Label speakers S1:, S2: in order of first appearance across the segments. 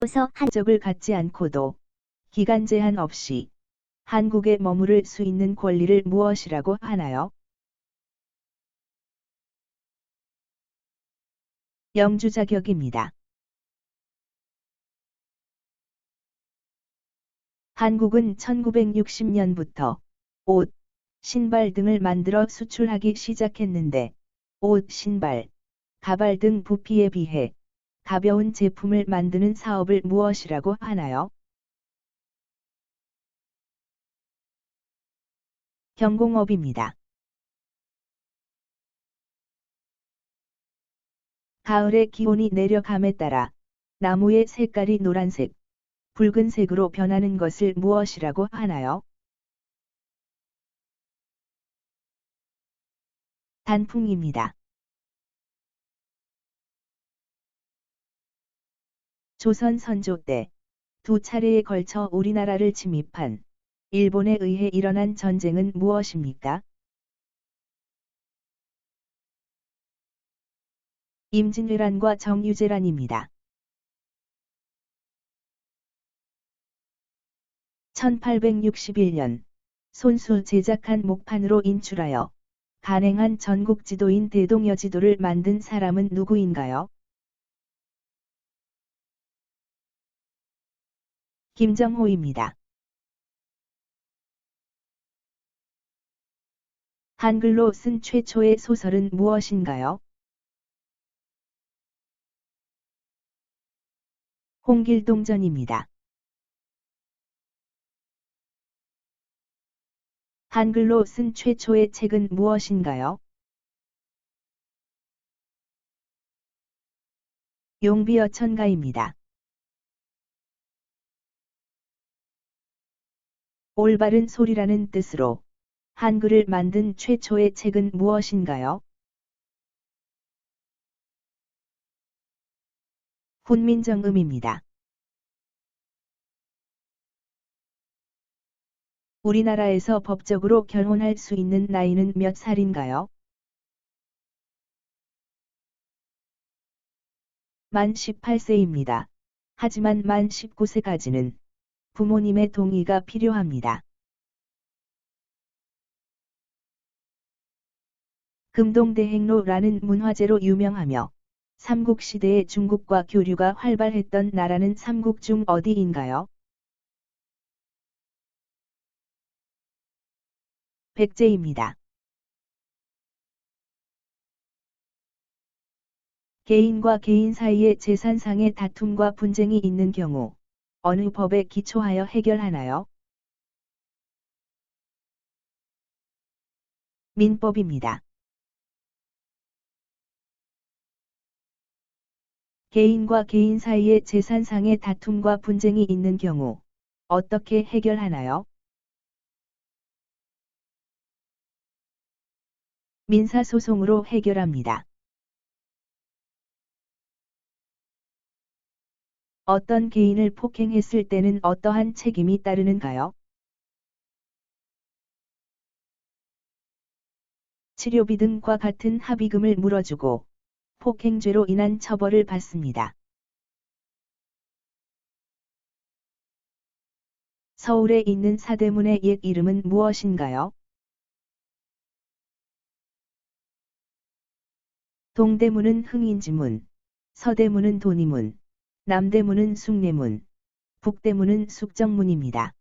S1: 한적을 갖지 않고도 기간 제한 없이 한국에 머무를 수 있는 권리를 무엇이라고 하나요? 영주 자격입니다. 한국은 1960년부터 옷, 신발 등을 만들어 수출하기 시작했는데 옷, 신발, 가발 등 부피에 비해 가벼운 제품을 만드는 사업을 무엇이라고 하나요? 경공업입니다. 가을의 기온이 내려감에 따라 나무의 색깔이 노란색, 붉은색으로 변하는 것을 무엇이라고 하나요? 단풍입니다. 조선 선조 때 두 차례에 걸쳐 우리나라를 침입한 일본에 의해 일어난 전쟁은 무엇입니까? 임진왜란과 정유재란입니다. 1861년 손수 제작한 목판으로 인출하여 간행한 전국 지도인 대동여지도를 만든 사람은 누구인가요? 김정호입니다. 한글로 쓴 최초의 소설은 무엇인가요? 홍길동전입니다. 한글로 쓴 최초의 책은 무엇인가요? 용비어천가입니다. 올바른 소리라는 뜻으로 한글을 만든 최초의 책은 무엇인가요? 훈민정음입니다. 우리나라에서 법적으로 결혼할 수 있는 나이는 몇 살인가요? 만 18세입니다. 하지만 만 19세까지는 부모님의 동의가 필요합니다. 금동대행로라는 문화재로 유명하며 삼국시대에 중국과 교류가 활발했던 나라는 삼국 중 어디인가요? 백제입니다. 개인과 개인 사이에 재산상의 다툼과 분쟁이 있는 경우 어느 법에 기초하여 해결하나요? 민법입니다. 개인과 개인 사이에 재산상의 다툼과 분쟁이 있는 경우 어떻게 해결하나요? 민사소송으로 해결합니다. 어떤 개인을 폭행했을 때는 어떠한 책임이 따르는가요? 치료비 등과 같은 합의금을 물어주고 폭행죄로 인한 처벌을 받습니다. 서울에 있는 사대문의 옛 이름은 무엇인가요? 동대문은 흥인지문, 서대문은 돈이문, 남대문은 숭례문, 북대문은 숙정문입니다.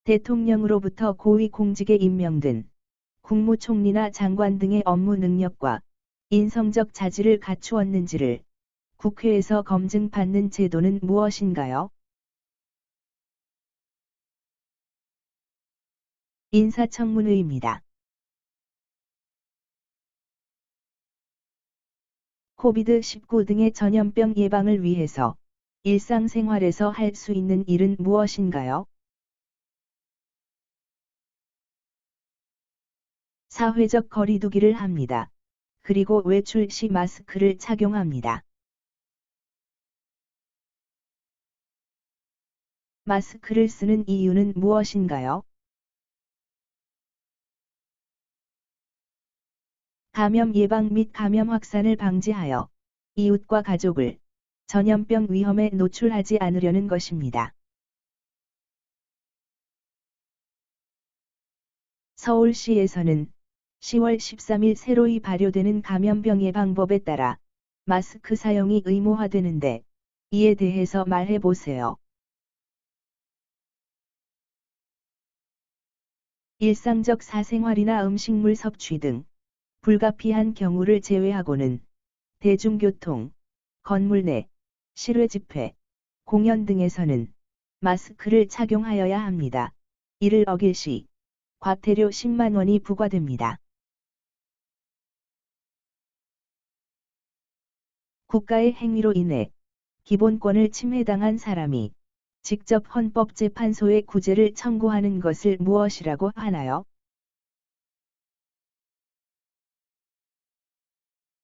S1: 대통령으로부터 고위 공직에 임명된 국무총리나 장관 등의 업무 능력과 인성적 자질을 갖추었는지를 국회에서 검증받는 제도는 무엇인가요? 인사청문회입니다. 코비드-19 등의 전염병 예방을 위해서 일상생활에서 할 수 있는 일은 무엇인가요? 사회적 거리두기를 합니다. 그리고 외출 시 마스크를 착용합니다. 마스크를 쓰는 이유는 무엇인가요? 감염 예방 및 감염 확산을 방지하여 이웃과 가족을 전염병 위험에 노출하지 않으려는 것입니다. 서울시에서는 10월 13일 새로이 발효되는 감염병 예방법에 따라 마스크 사용이 의무화되는데 이에 대해서 말해보세요. 일상적 사생활이나 음식물 섭취 등 불가피한 경우를 제외하고는 대중교통, 건물 내, 실외 집회, 공연 등에서는 마스크를 착용하여야 합니다. 이를 어길 시 과태료 10만 원이 부과됩니다. 국가의 행위로 인해 기본권을 침해당한 사람이 직접 헌법재판소에 구제를 청구하는 것을 무엇이라고 하나요?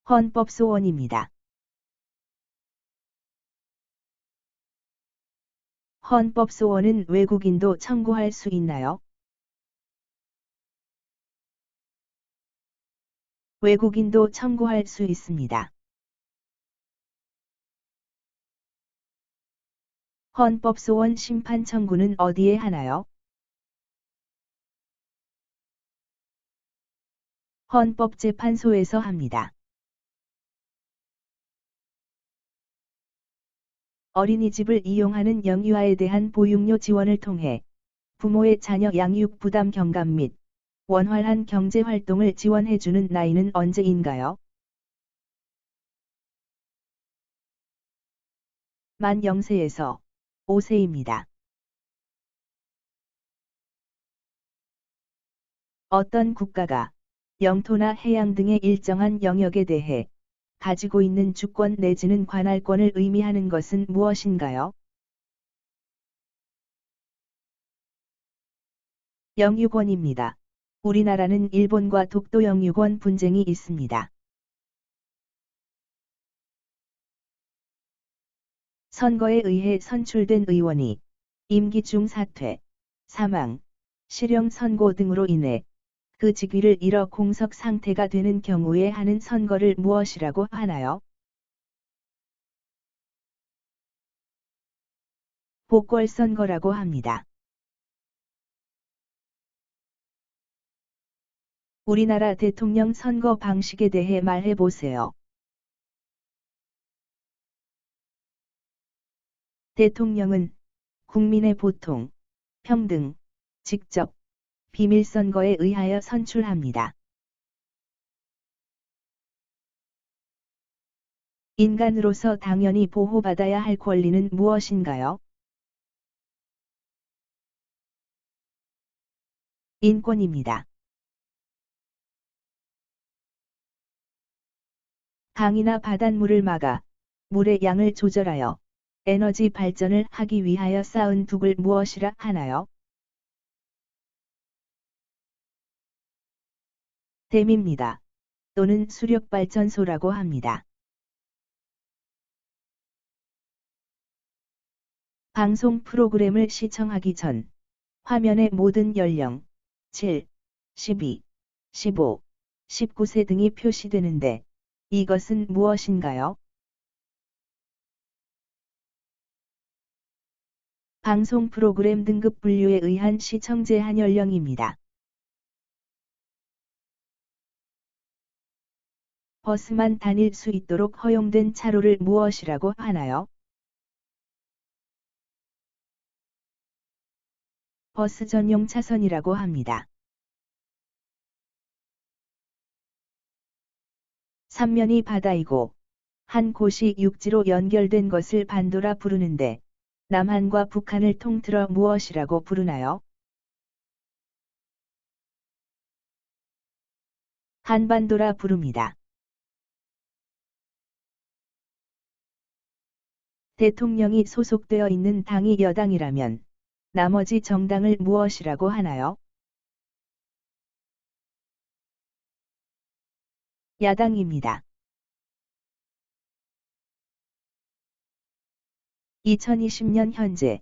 S1: 헌법소원입니다. 헌법소원은 외국인도 청구할 수 있나요? 외국인도 청구할 수 있습니다. 헌법소원 심판 청구는 어디에 하나요? 헌법재판소에서 합니다. 어린이집을 이용하는 영유아에 대한 보육료 지원을 통해 부모의 자녀 양육 부담 경감 및 원활한 경제활동을 지원해주는 나이는 언제인가요? 만 0세에서 5세입니다. 어떤 국가가 영토나 해양 등의 일정한 영역에 대해 가지고 있는 주권 내지는 관할권을 의미하는 것은 무엇인가요? 영유권입니다. 우리나라는 일본과 독도 영유권 분쟁이 있습니다. 선거에 의해 선출된 의원이 임기 중 사퇴, 사망, 실형 선고 등으로 인해 그 직위를 잃어 공석 상태가 되는 경우에 하는 선거를 무엇이라고 하나요? 복궐선거라고 합니다. 우리나라 대통령 선거 방식에 대해 말해보세요. 대통령은 국민의 보통, 평등, 직접, 비밀선거에 의하여 선출합니다. 인간으로서 당연히 보호받아야 할 권리는 무엇인가요? 인권입니다. 강이나 바닷물을 막아 물의 양을 조절하여 에너지 발전을 하기 위하여 쌓은 둑을 무엇이라 하나요? 댐입니다. 또는 수력발전소라고 합니다. 방송 프로그램을 시청하기 전 화면에 모든 연령 7, 12, 15, 19세 등이 표시되는데 이것은 무엇인가요? 방송 프로그램 등급 분류에 의한 시청 제한 연령입니다. 버스만 다닐 수 있도록 허용된 차로를 무엇이라고 하나요? 버스 전용 차선이라고 합니다. 삼면이 바다이고 한 곳이 육지로 연결된 것을 반도라 부르는데 남한과 북한을 통틀어 무엇이라고 부르나요? 한반도라 부릅니다. 대통령이 소속되어 있는 당이 여당이라면 나머지 정당을 무엇이라고 하나요? 야당입니다. 2020년 현재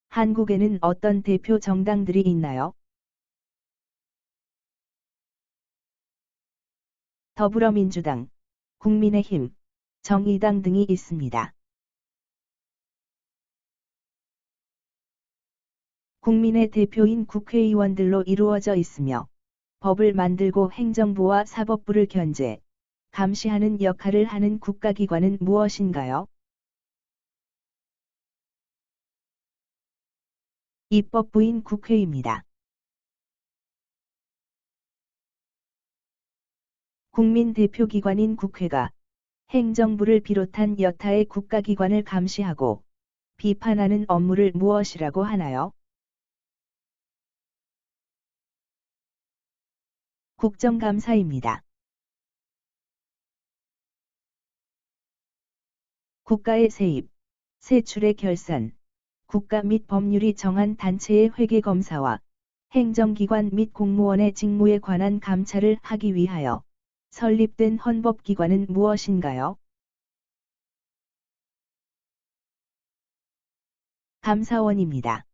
S1: 한국에는 어떤 대표 정당들이 있나요? 더불어민주당, 국민의힘, 정의당 등이 있습니다. 국민의 대표인 국회의원들로 이루어져 있으며 법을 만들고 행정부와 사법부를 견제, 감시하는 역할을 하는 국가기관은 무엇인가요? 입법부인 국회입니다. 국민 대표기관인 국회가 행정부를 비롯한 여타의 국가기관을 감시하고 비판하는 업무를 무엇이라고 하나요? 국정감사입니다. 국가의 세입, 세출의 결산, 국가 및 법률이 정한 단체의 회계검사와 행정기관 및 공무원의 직무에 관한 감찰을 하기 위하여 설립된 헌법기관은 무엇인가요? 감사원입니다.